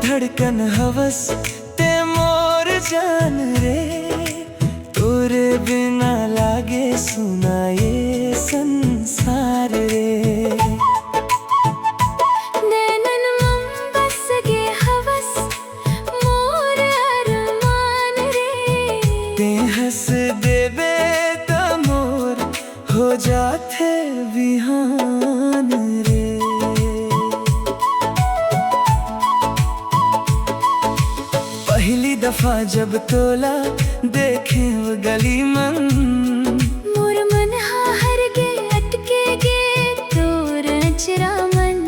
धड़कन हवस ते मोर जान रे, तोरे बिना लागे सुना ये संसार रे। नैनन मम बस गे हवस मोर अरमान रे, ते हंस देबे त मोर हो जाते बिहान रे। पहली दफा जब तोला देखे वो गली मन, मोर मन हर गे अटके गे तोर अचरा मन।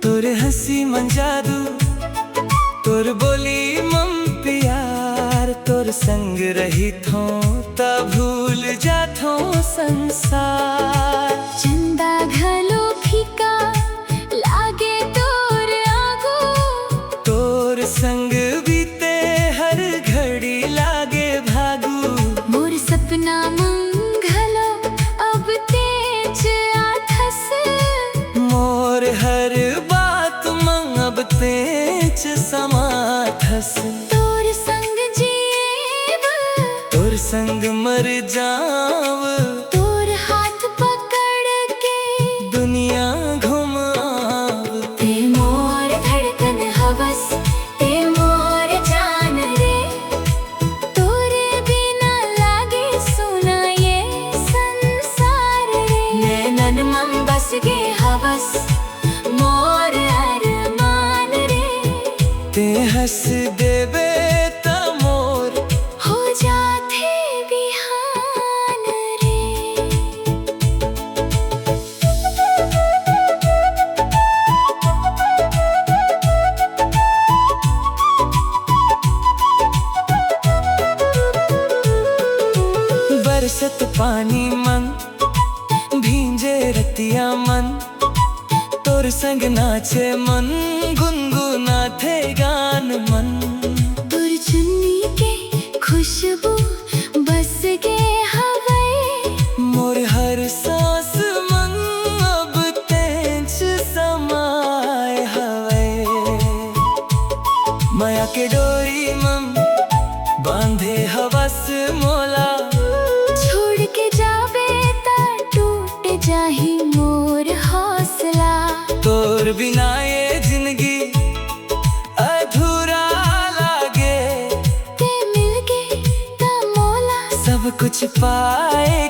तोर हंसी मन जादू, तोर बोली मम प्यार, तोर संग रही थो ता भूल जाथो संसार। चंदा घलो फीका लागे तोर आगो, तोर संग बीते हर घड़ी लागे भागू। मोर सपना मंगलो अब तेज आथस, मोर हर बात मंग अब तेज समाथस। तोर संग जीव तोर संग मर जाव, तोर हाथ पकड़ के दुनिया घुमाव। ते मोर धड़कन हवस ते मोर जान रे, तोरे बिना लागे सुना ये संसार रे। नैनन मम बस गे हवस मोर अरमान रे, ते हंस देबे त मोर हो जाते बिहान रे। बरसत पानी मन भींजे रतिया मन, तोर संग नाचे मन गुनगुना थे गान मन। तोर चुन्नी के खुशबू बस गे हवाए, मोर हर सांस मन अब तेंच समाए हवे। माया के डोरी मन बांधे हवस मोला, छोड़ के जाबे ता टूट जाही मोर हौसला। तोर बिना ये जिंदगी अधूरा लागे, ते मिल गे ता मोला सब कुछ पाए